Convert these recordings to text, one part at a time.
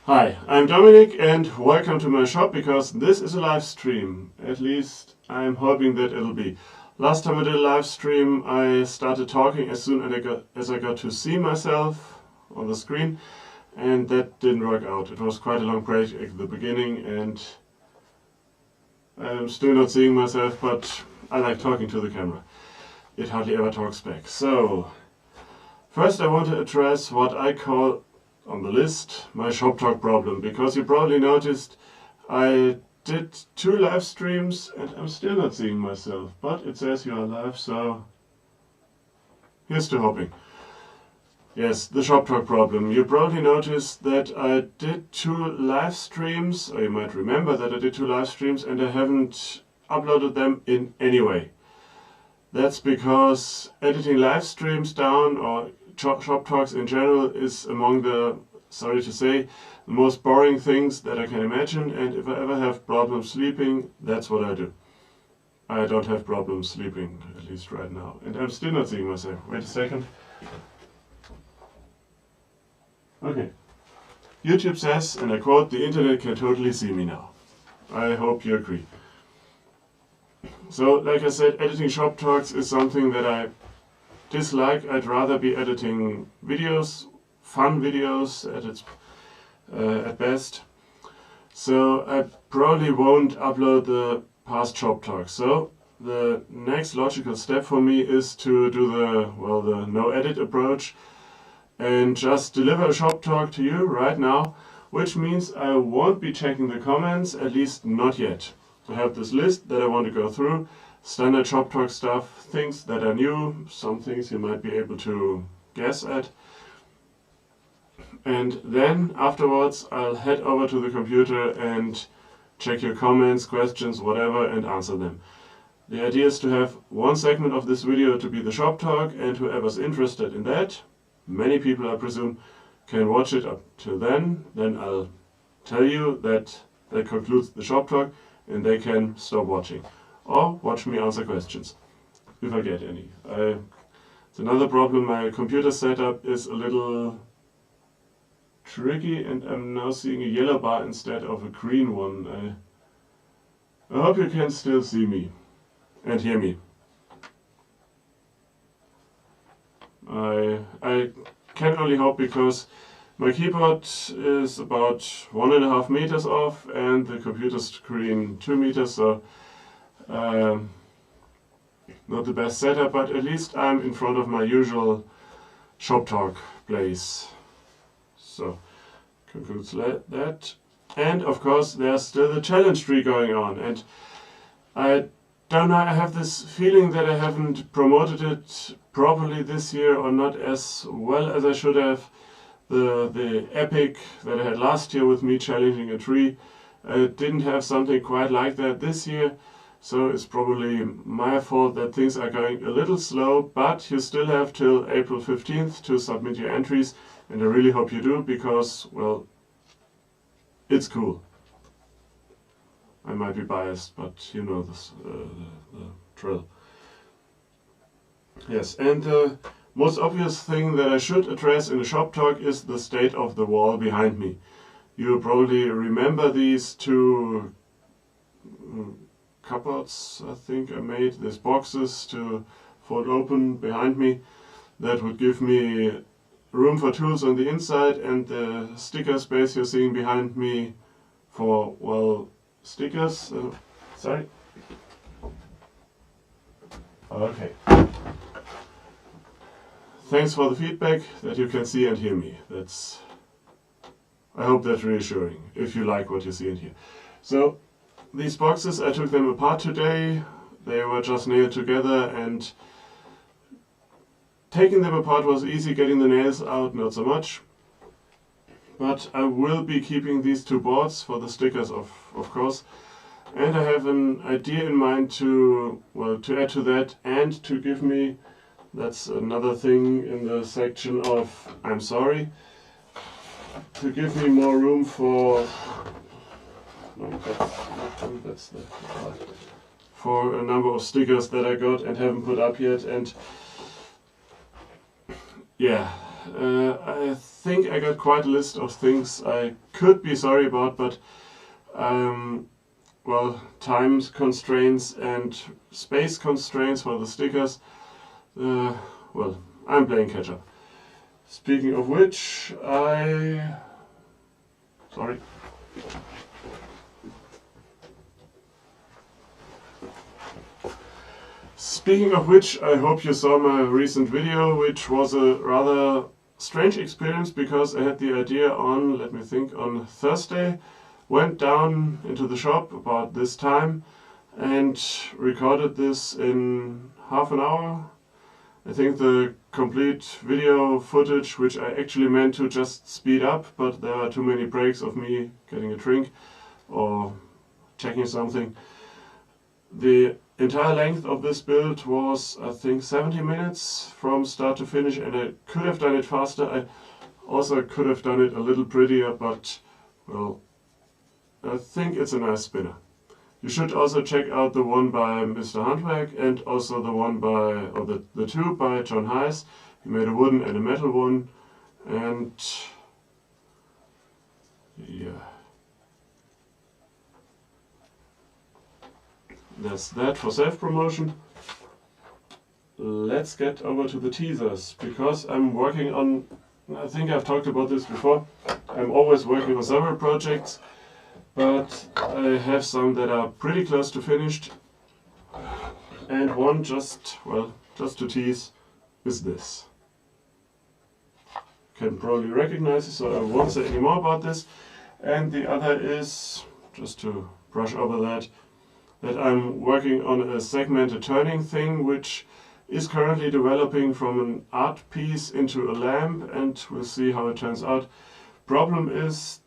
Hi, I'm Dominic and welcome to my shop because this is a live stream. At least I'm hoping that it'll be. Last time I did a live stream I started talking as soon as I got to see myself on the screen, and that didn't work out. It was quite a long break at the beginning and I'm still not seeing myself, but I like talking to the camera. It hardly ever talks back. So, first I want to address what I call on the list my Shoptalk problem, because you probably noticed I did 2 live streams and I'm still not seeing myself, but it says you are live, so here's to hoping. Yes, the Shoptalk problem. You probably noticed that I did 2 live streams, or you might remember that I did 2 live streams and I haven't uploaded them in any way. That's because editing live streams down, or Shoptalks in general, is among the, sorry to say, the most boring things that I can imagine, and if I ever have problems sleeping, that's what I do. I don't have problems sleeping, at least right now, and I'm still not seeing myself. Wait a second. Okay. YouTube says, and I quote, "The internet can totally see me now." I hope you agree. So, like I said, editing Shoptalks is something that I dislike. I'd rather be editing videos, fun videos at best. So I probably won't upload the past Shoptalks. So the next logical step for me is to do the no edit approach and just deliver a Shoptalk to you right now, which means I won't be checking the comments, at least not yet. I have this list that I want to go through. Standard Shoptalk stuff, things that are new, some things you might be able to guess at. And then afterwards I'll head over to the computer and check your comments, questions, whatever, and answer them. The idea is to have one segment of this video to be the Shoptalk, and whoever's interested in that, many people I presume, can watch it up till then. Then I'll tell you that that concludes the Shoptalk and they can stop watching. Or watch me answer questions, if I get any. It's another problem, my computer setup is a little tricky and I'm now seeing a yellow bar instead of a green one. I hope you can still see me and hear me. I can only hope, because my keyboard is about 1.5 meters off and the computer screen 2 meters, so not the best setup, but at least I'm in front of my usual Shoptalk place. So, concludes that. And of course there's still the challenge tree going on, and I don't know, I have this feeling that I haven't promoted it properly this year, or not as well as I should have. The epic that I had last year with me challenging a tree, I didn't have something quite like that this year. So it's probably my fault that things are going a little slow, but you still have till April 15th to submit your entries, and I really hope you do, because, well, it's cool. I might be biased, but you know this, the drill. Yes, and the most obvious thing that I should address in a Shoptalk is the state of the wall behind me. You probably remember these 2 cupboards, I think I made, these boxes to fold open behind me that would give me room for tools on the inside, and the sticker space you're seeing behind me for, well, stickers. Sorry. Okay. Thanks for the feedback that you can see and hear me. I hope that's reassuring, if you like what you see and hear. So, these boxes, I took them apart today. They were just nailed together, and taking them apart was easy, getting the nails out not so much. But I will be keeping these 2 boards for the stickers, of course. And I have an idea in mind to add to that, and to give me, that's another thing in the section of I'm sorry, to give me more room for, for a number of stickers that I got and haven't put up yet. And yeah, I think I got quite a list of things I could be sorry about, but well, time constraints and space constraints for the stickers, well, I'm playing catch up. Speaking of which, sorry. Speaking of which, I hope you saw my recent video, which was a rather strange experience because I had the idea on, let me think, on Thursday, went down into the shop about this time and recorded this in half an hour. I think the complete video footage, which I actually meant to just speed up, but there are too many breaks of me getting a drink or checking something. The entire length of this build was, I think, 70 minutes from start to finish, and I could have done it faster. I also could have done it a little prettier, but, well, I think it's a nice spinner. You should also check out the one by Mr. Handwerk and also the one by, or the two by John Heiss. He made a wooden and a metal one, and yeah. That's that for self-promotion. Let's get over to the teasers, because I'm working on, I think I've talked about this before, I'm always working on several projects, but I have some that are pretty close to finished, and one just to tease is this. Can probably recognize it, so I won't say any more about this. And the other is, just to brush over that I'm working on a segmented turning thing, which is currently developing from an art piece into a lamp, and we'll see how it turns out. Problem is,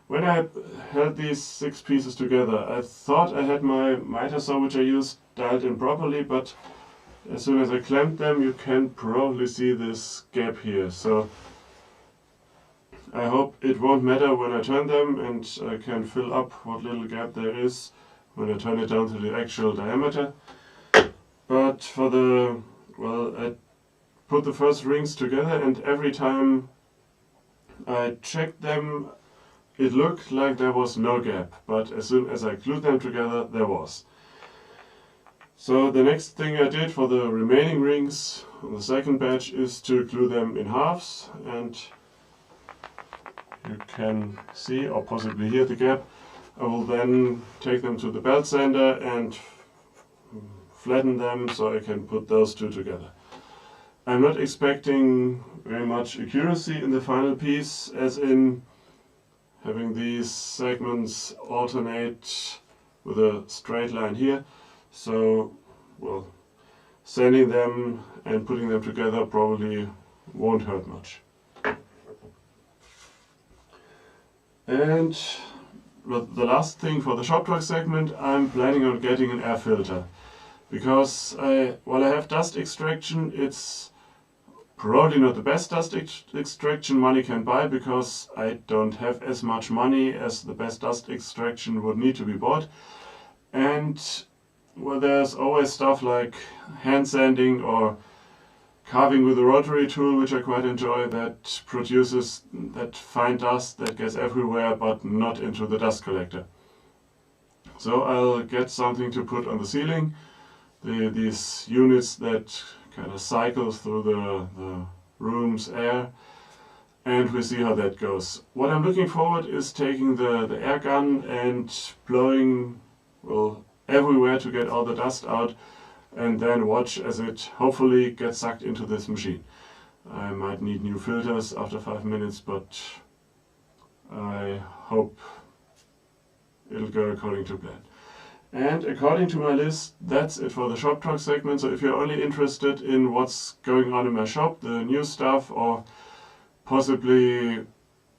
when I held these 6 pieces together, I thought I had my miter saw, which I used, dialed in properly, but as soon as I clamped them, you can probably see this gap here. So I hope it won't matter when I turn them, and I can fill up what little gap there is when I turn it down to the actual diameter. But for the, well, I put the first rings together, and every time I checked them, it looked like there was no gap, but as soon as I glued them together, there was. So the next thing I did for the remaining rings on the second batch is to glue them in halves, and you can see or possibly hear the gap. I will then take them to the belt sander and flatten them so I can put those two together. I'm not expecting very much accuracy in the final piece, as in having these segments alternate with a straight line here. So, well, sanding them and putting them together probably won't hurt much. And the last thing for the Shoptalk segment, I'm planning on getting an air filter. Because while I have dust extraction, it's probably not the best dust extraction money can buy, because I don't have as much money as the best dust extraction would need to be bought. And well, there's always stuff like hand sanding or carving with a rotary tool, which I quite enjoy, that produces that fine dust that gets everywhere but not into the dust collector. So I'll get something to put on the ceiling, these units that kind of cycle through the room's air, and we'll see how that goes. What I'm looking forward is taking the air gun and blowing, well, everywhere to get all the dust out, and then watch as it hopefully gets sucked into this machine. I might need new filters after 5 minutes, but I hope it'll go according to plan. And according to my list, that's it for the Shoptalk segment. So if you're only interested in what's going on in my shop, the new stuff, or possibly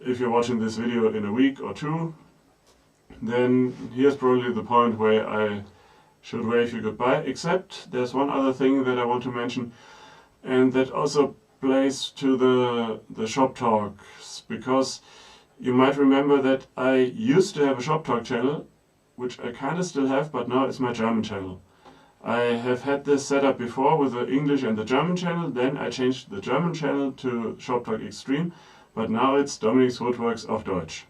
if you're watching this video in a week or 2, then here's probably the point where I should wave you goodbye. Except there's one other thing that I want to mention, and that also plays to the Shop Talks, because you might remember that I used to have a Shop Talk channel, which I kind of still have, but now it's my German channel. I have had this setup before with the English and the German channel, then I changed the German channel to Shoptalk Extreme, but now it's Dominic's Woodworks auf Deutsch.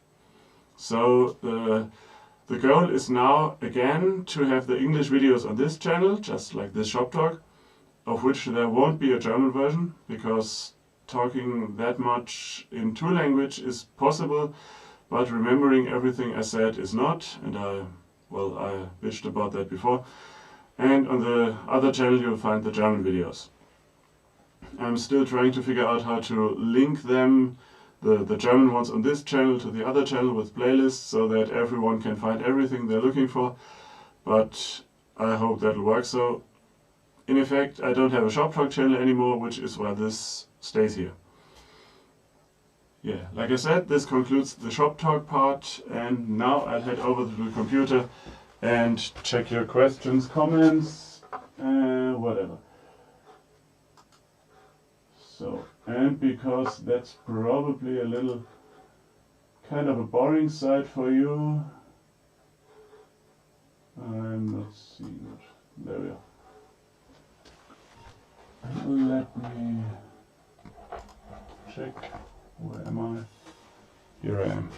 So the goal is now again to have the English videos on this channel, just like this Shoptalk, of which there won't be a German version, because talking that much in two languages is possible, but remembering everything I said is not, and I bitched about that before. And on the other channel you'll find the German videos. I'm still trying to figure out how to link them, the German ones on this channel, to the other channel with playlists, so that everyone can find everything they're looking for, but I hope that'll work. So in effect I don't have a Shoptalk channel anymore, which is why this stays here. Yeah, like I said, this concludes the Shoptalk part, and now I'll head over to the computer and check your questions, comments, whatever. So, and because that's probably a little kind of a boring site for you, I'm not seeing it. There we are. Let me check. Where am I? Here I am.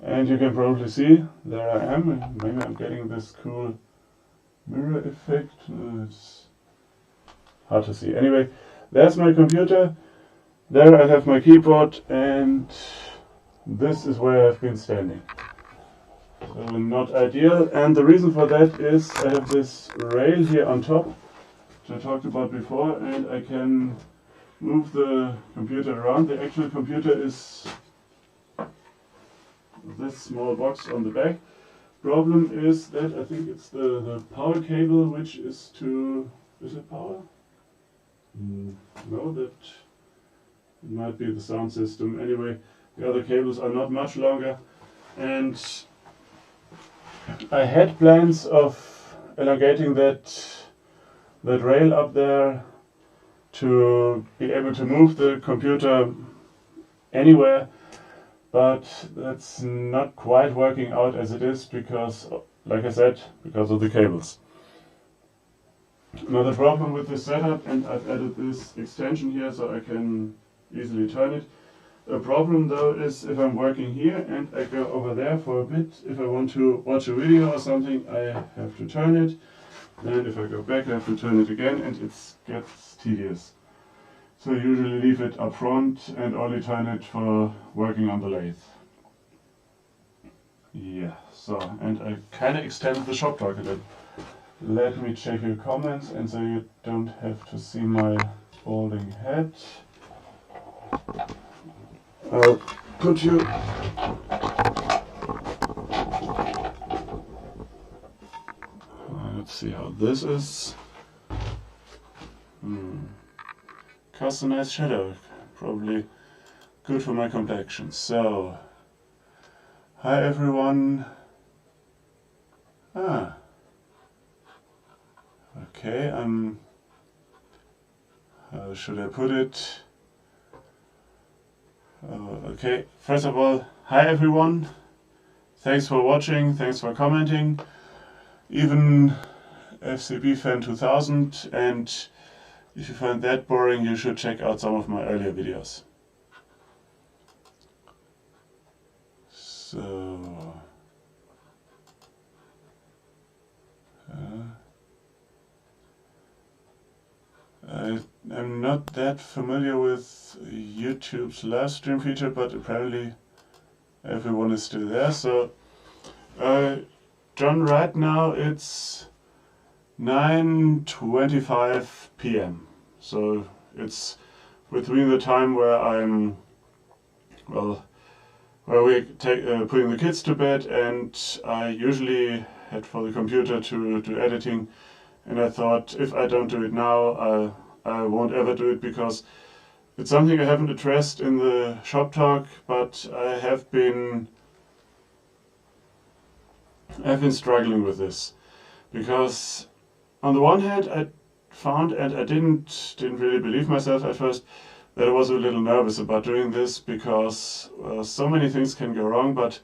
And you can probably see, there I am, and maybe I'm getting this cool mirror effect. It's hard to see. Anyway, there's my computer, there I have my keyboard, and this is where I've been standing. So not ideal, and the reason for that is I have this rail here on top, which I talked about before, and I can move the computer around. The actual computer is this small box on the back. Problem is that I think it's the power cable which is to... is it power? No, that it might be the sound system. Anyway, the other cables are not much longer, and I had plans of elongating that rail up there to be able to move the computer anywhere, but that's not quite working out as it is because, like I said, because of the cables. Now the problem with this setup, and I've added this extension here so I can easily turn it. The problem though is if I'm working here and I go over there for a bit, if I want to watch a video or something, I have to turn it. Then if I go back I have to turn it again, and it gets tedious. So I usually leave it up front and only turn it for working on the lathe. Yeah, so, and I kind of extended the Shoptalk a little. Let me check your comments, and so you don't have to see my balding head. I'll put you... Let's see how this is. Cast a nice shadow, probably good for my complexion. So, hi everyone. Okay, how should I put it? Okay, first of all, hi everyone. Thanks for watching, thanks for commenting. Even FCB Fan 2000, and if you find that boring, you should check out some of my earlier videos. So, I'm not that familiar with YouTube's live stream feature, but apparently everyone is still there. So, John, right now it's 9:25 p.m. So it's between the time where I'm, well, where we're putting the kids to bed, and I usually head for the computer to editing. And I thought, if I don't do it now, I won't ever do it, because it's something I haven't addressed in the Shoptalk, but I've been struggling with this, because on the one hand I found, and I didn't really believe myself at first, that I was a little nervous about doing this, because so many things can go wrong, but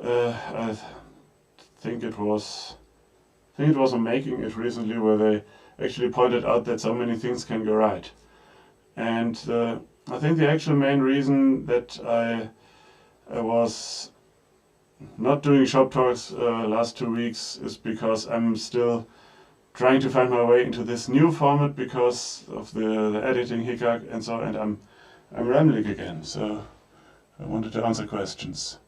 I think think it was on Making It recently, where they actually pointed out that so many things can go right. And I think the actual main reason that I was not doing shop talks last 2 weeks is because I'm still trying to find my way into this new format because of the editing hiccup and so, and I'm rambling again, so I wanted to answer questions.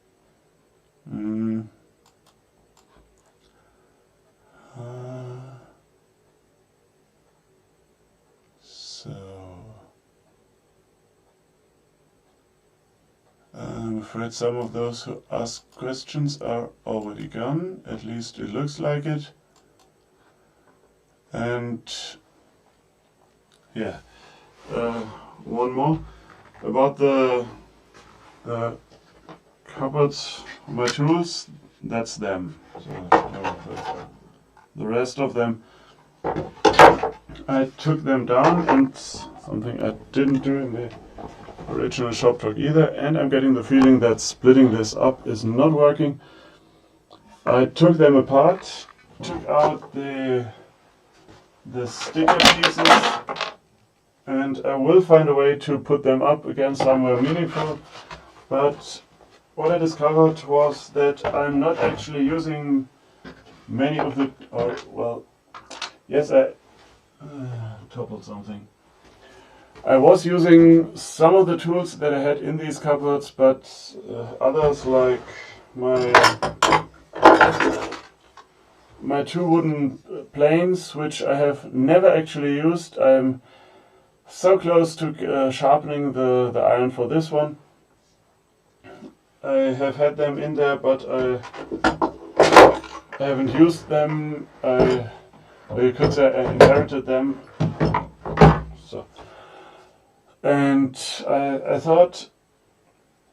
I'm afraid some of those who ask questions are already gone, at least it looks like it. And yeah, one more about the cupboards, my tools, that's them. So, the rest of them, I took them down, and something I didn't do in the original shop talk either, and I'm getting the feeling that splitting this up is not working. I took them apart, took out the sticker pieces, and I will find a way to put them up again somewhere meaningful, but what I discovered was that I'm not actually using many of the, or well, yes, I toppled something. I was using some of the tools that I had in these cupboards, but others, like my two wooden planes, which I have never actually used. I'm so close to sharpening the iron for this one. I have had them in there, but I haven't used them. You could say I inherited them. So, and I thought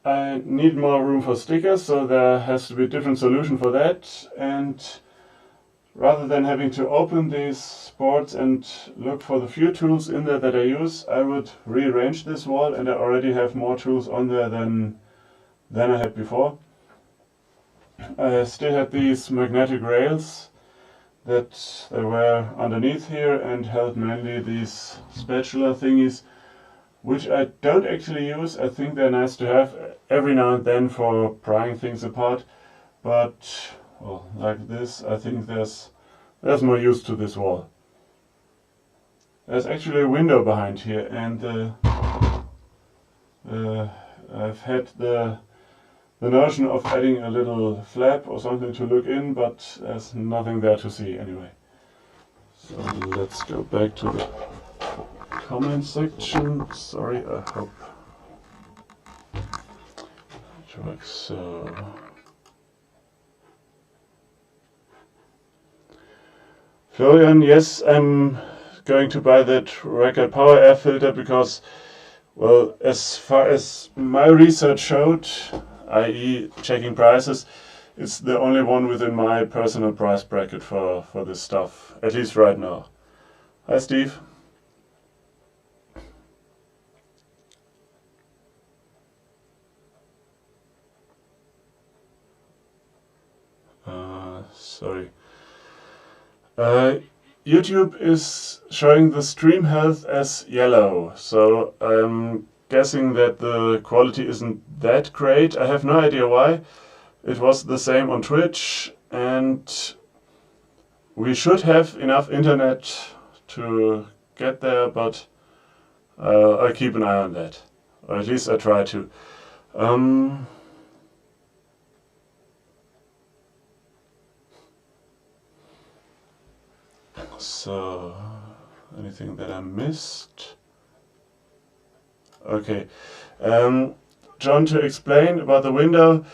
I need more room for stickers, so there has to be a different solution for that. And rather than having to open these boards and look for the few tools in there that I use, I would rearrange this wall, and I already have more tools on there than I had before. I still had these magnetic rails that they were underneath here and held mainly these spatula thingies, which I don't actually use. I think they're nice to have every now and then for prying things apart, but well, like this, I think there's more use to this wall. There's actually a window behind here, and I've had the notion of adding a little flap or something to look in, but there's nothing there to see anyway. So let's go back to the comment section. Sorry, I hope it works. So Florian, yes, I'm going to buy that record power air filter because, well, as far as my research showed, i.e. checking prices, it's the only one within my personal price bracket for this stuff, at least right now. Hi Steve. Sorry. YouTube is showing the stream health as yellow, so I'm guessing that the quality isn't that great. I have no idea why. It was the same on Twitch, and we should have enough internet to get there, but I'll keep an eye on that, or at least I try to. So, anything that I missed? Okay, John, to explain about the window,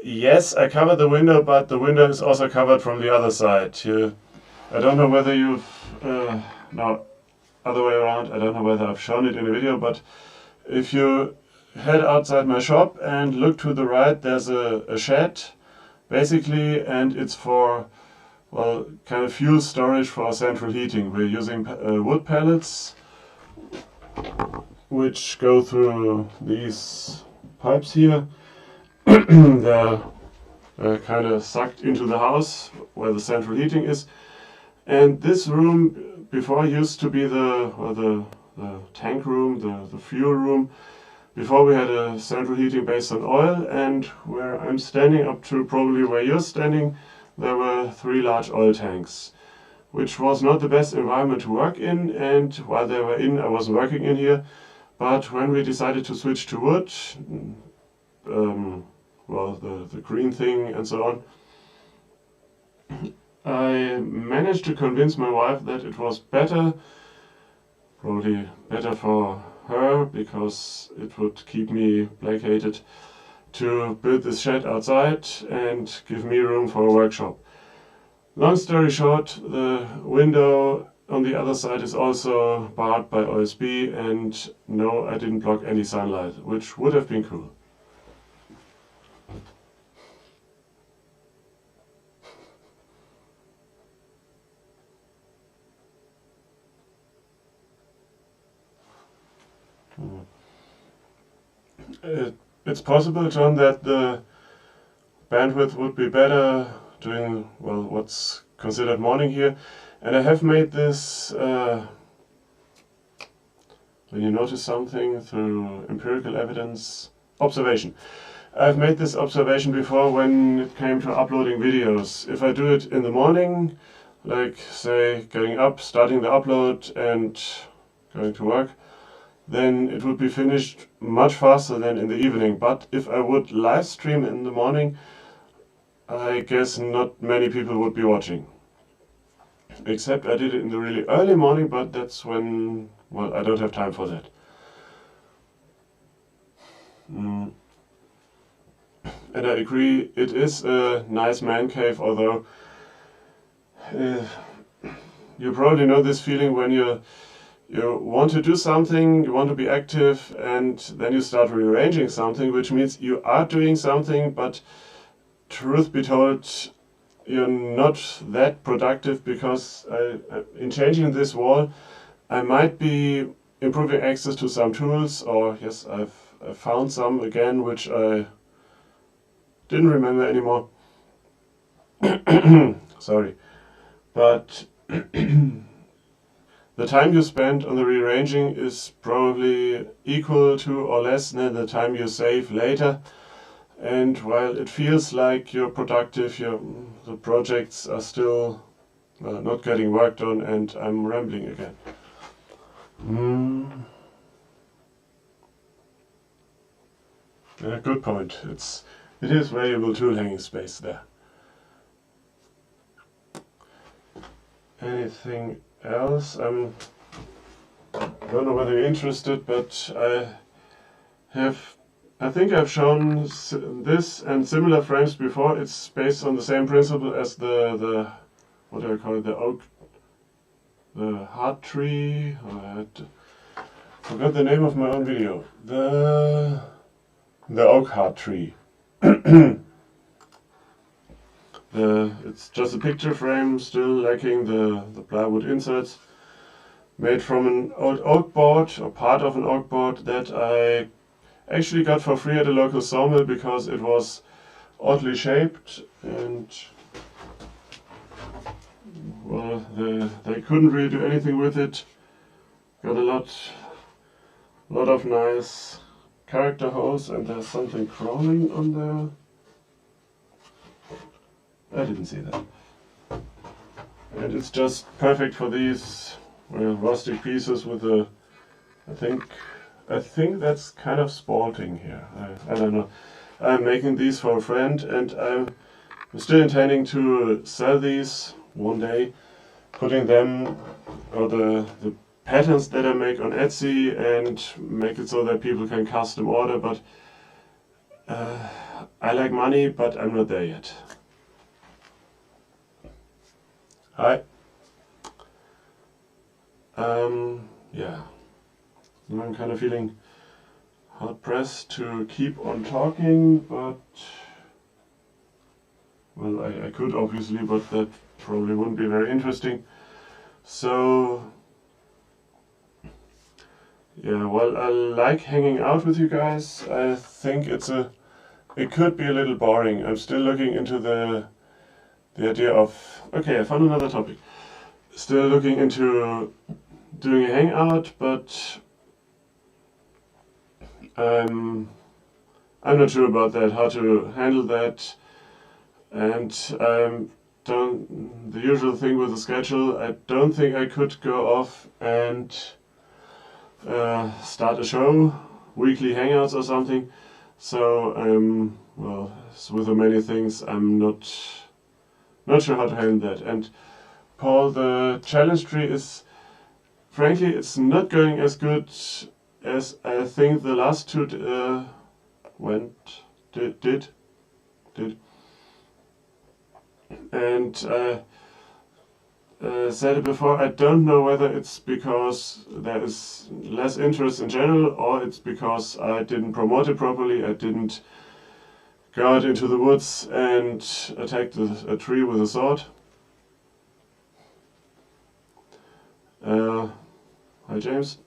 yes, I covered the window, but the window is also covered from the other side. I don't know whether you've, no, other way around, I don't know whether I've shown it in a video, but if you head outside my shop and look to the right, there's a shed, basically, and it's for, well, kind of fuel storage for central heating. We're using wood pellets, which go through these pipes here. They're kind of sucked into the house where the central heating is. And this room before used to be the tank room, the fuel room. Before we had a central heating based on oil, and where I'm standing up to probably where you're standing, there were 3 large oil tanks, which was not the best environment to work in, and while they were in, I wasn't working in here. But when we decided to switch to wood, well, the green thing and so on, I managed to convince my wife that it was better, probably better for her, because it would keep me placated, to build this shed outside and give me room for a workshop. Long story short, the window on the other side is also barred by OSB, and no, I didn't block any sunlight, which would have been cool. It's possible, John, that the bandwidth would be better doing, well, what's considered morning here. And I have made this, when you notice something through empirical evidence, observation. I've made this observation before when it came to uploading videos. If I do it in the morning, like say getting up, starting the upload and going to work, then it would be finished much faster than in the evening. But if I would live stream in the morning, I guess not many people would be watching. Except I did it in the really early morning, but that's when, well, I don't have time for that. And I agree, it is a nice man cave, although you probably know this feeling when you want to do something, you want to be active, and then you start rearranging something, which means you are doing something, but truth be told, you're not that productive, because in changing this wall, I might be improving access to some tools, or yes, I've found some again, which I didn't remember anymore. Sorry. But the time you spend on the rearranging is probably equal to or less than the time you save later. And while it feels like you're productive, the projects are still not getting worked on, and I'm rambling again. Good point. It is valuable tool hanging space there. Anything else? I don't know whether you're interested, but I think I've shown this and similar frames before. It's based on the same principle as the what do I call it? The heart tree. I forgot the name of my own video. The oak heart tree. It's just a picture frame, still lacking the plywood inserts, made from an old oak board, or part of an oak board, that I actually got for free at a local sawmill because it was oddly shaped, and well, they couldn't really do anything with it. Got a lot of nice character holes, and there's something crawling on there. I didn't see that. And it's just perfect for these rustic pieces with a, I think that's kind of spalting here. I don't know. I'm making these for a friend, and I'm still intending to sell these one day, putting them, or the patterns that I make, on Etsy, and make it so that people can custom order. But I like money, but I'm not there yet. Hi. Yeah. I'm kind of feeling hard pressed to keep on talking, but well, I could obviously, but that probably wouldn't be very interesting. So yeah, well, I like hanging out with you guys. I think it's a it could be a little boring. I'm still looking into the idea of, okay, I found another topic. Still looking into doing a hangout, but I'm not sure about that, how to handle that, and the usual thing with the schedule, I don't think I could go off and start a show, weekly hangouts or something. So well, as with the many things, I'm not sure how to handle that. And Paul, the challenge tree is, frankly, it's not going as good as I think the last two did. And said it before, I don't know whether it's because there is less interest in general, or it's because I didn't promote it properly. I didn't go out into the woods and attack a tree with a sword. Hi James.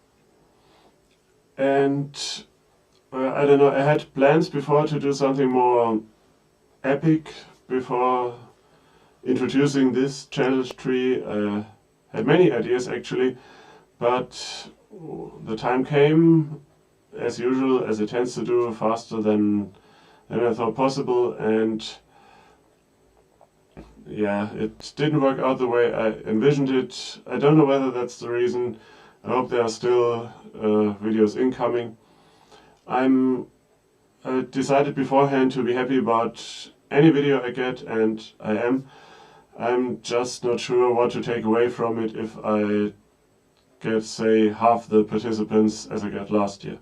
And I don't know, I had plans before to do something more epic before introducing this challenge tree. I had many ideas actually, but the time came, as usual, as it tends to do, faster than I thought possible, and yeah, it didn't work out the way I envisioned it. I don't know whether that's the reason. I hope there are still videos incoming. I'm decided beforehand to be happy about any video I get, and I am. I'm just not sure what to take away from it if I get, say, half the participants as I got last year.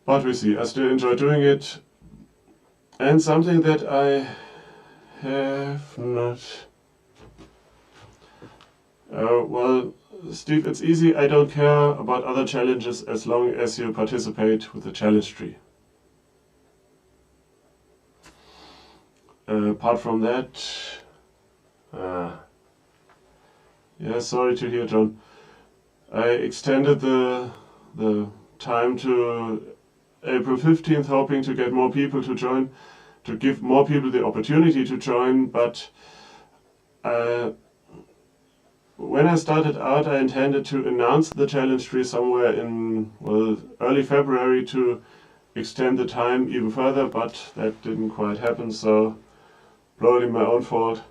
But we see. I still enjoy doing it. And something that I have not... well, Steve, it's easy. I don't care about other challenges as long as you participate with the challenge tree. Apart from that... yeah, sorry to hear, John. I extended the time to April 15th, hoping to get more people to join, to give more people the opportunity to join, but when I started out, I intended to announce the challenge tree somewhere in, well, early February to extend the time even further, but that didn't quite happen, so probably my own fault.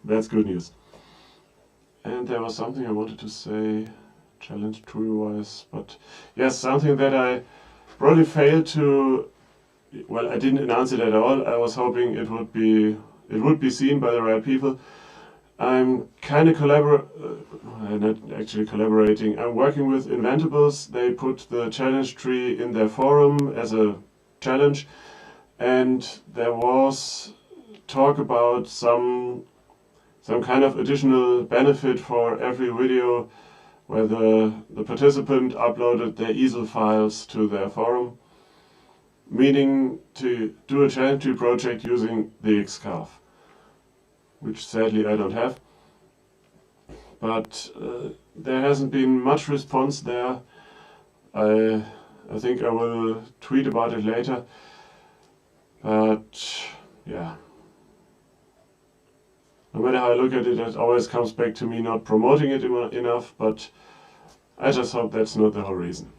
That's good news. And there was something I wanted to say, challenge tree-wise, but yes, something that I probably failed to, well, I didn't announce it at all. I was hoping it would be seen by the right people. I'm kind of not actually collaborating. I'm working with Inventables. They put the challenge tree in their forum as a challenge, and there was talk about some kind of additional benefit for every video where the participant uploaded their easel files to their forum, meaning to do a challenge tree project using the Xcarve, which sadly I don't have. But there hasn't been much response there. I think I will tweet about it later. But yeah. No matter how I look at it, it always comes back to me not promoting it enough, but I just hope that's not the whole reason.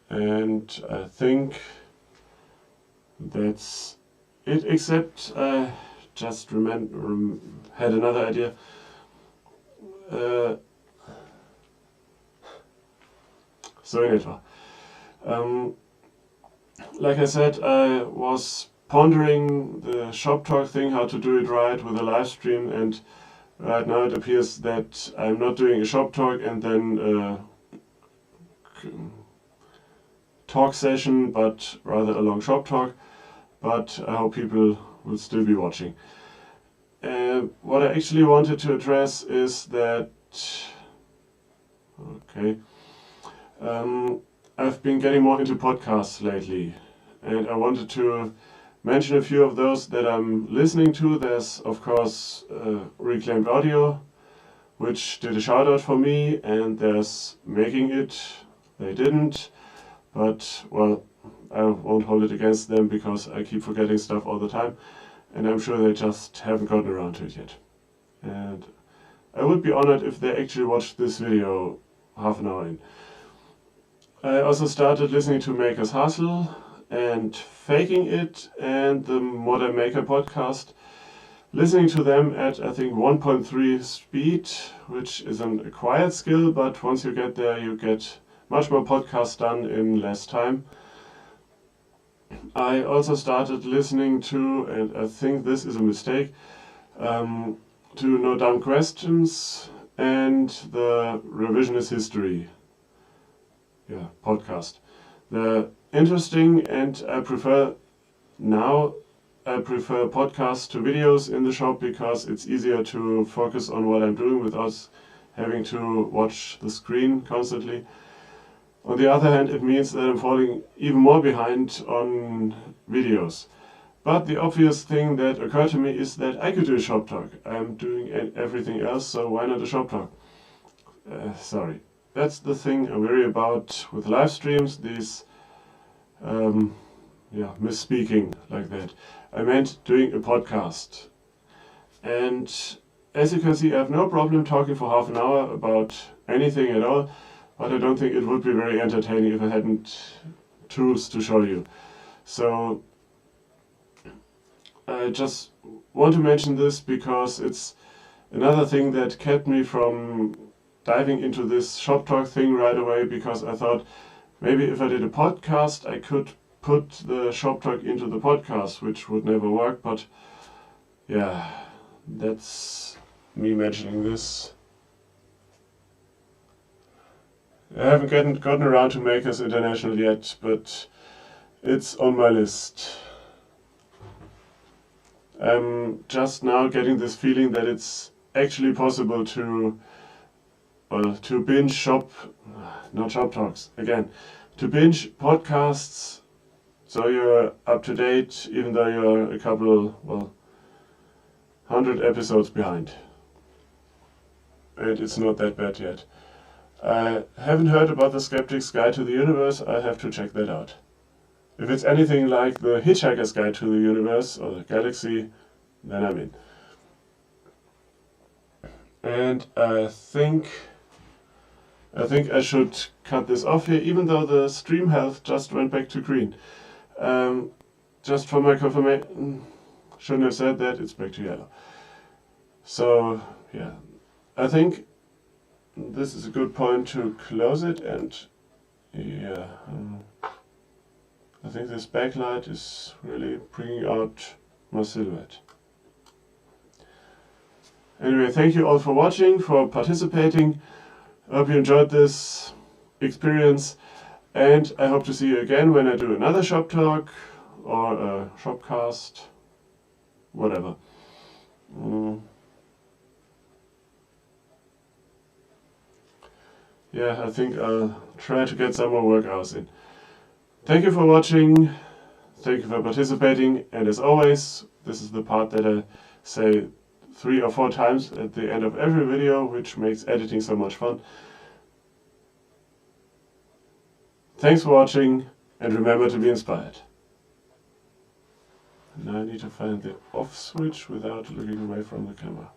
And I think that's it, except I just had another idea. So in etwa. Like I said, I was pondering the Shoptalk thing, how to do it right with a live stream, and right now it appears that I'm not doing a Shoptalk and then a talk session, but rather a long Shoptalk, but I hope people will still be watching. What I actually wanted to address is that, okay, I've been getting more into podcasts lately, and I wanted to mention a few of those that I'm listening to. There's, of course, Reclaimed Audio, which did a shout out for me, and there's Making It, they didn't, but well, I won't hold it against them because I keep forgetting stuff all the time, and I'm sure they just haven't gotten around to it yet. And I would be honored if they actually watched this video half an hour in. I also started listening to Maker's Hustle and Faking It and the Modern Maker podcast, listening to them at I think 1.3 speed, which is an acquired skill, but once you get there you get much more podcasts done in less time. I also started listening to, and I think this is a mistake, to No Dumb Questions and the Revisionist History podcast. They're interesting, and I prefer podcasts to videos in the shop because it's easier to focus on what I'm doing without having to watch the screen constantly. On the other hand, it means that I'm falling even more behind on videos. But the obvious thing that occurred to me is that I could do a shop talk. I'm doing everything else, so why not a shop talk? Sorry. That's the thing I worry about with live streams, these misspeaking like that. I meant doing a podcast. And as you can see, I have no problem talking for half an hour about anything at all, but I don't think it would be very entertaining if I hadn't tools to show you. So I just want to mention this because it's another thing that kept me from diving into this shop talk thing right away, because I thought maybe if I did a podcast I could put the shop talk into the podcast, which would never work, but yeah, that's me mentioning this. I haven't gotten around to Makers International yet, but it's on my list. I'm just now getting this feeling that it's actually possible to binge not shop talks, again, to binge podcasts so you're up to date even though you're a couple, 100 episodes behind. And it's not that bad yet. I haven't heard about the Skeptic's Guide to the Universe. I have to check that out. If it's anything like the Hitchhiker's Guide to the Universe or the Galaxy, then I'm in. And I think I should cut this off here, even though the stream health just went back to green. Just for my confirmation, shouldn't have said that, it's back to yellow. So, yeah, I think this is a good point to close it, and yeah, I think this backlight is really bringing out my silhouette. Anyway, thank you all for watching, for participating. I hope you enjoyed this experience, and I hope to see you again when I do another shop talk or a shopcast, whatever. Yeah, I think I'll try to get some more work hours in. Thank you for watching, thank you for participating, and as always, this is the part that I say 3 or 4 times at the end of every video, which makes editing so much fun. Thanks for watching, and remember to be inspired. Now I need to find the off switch without looking away from the camera.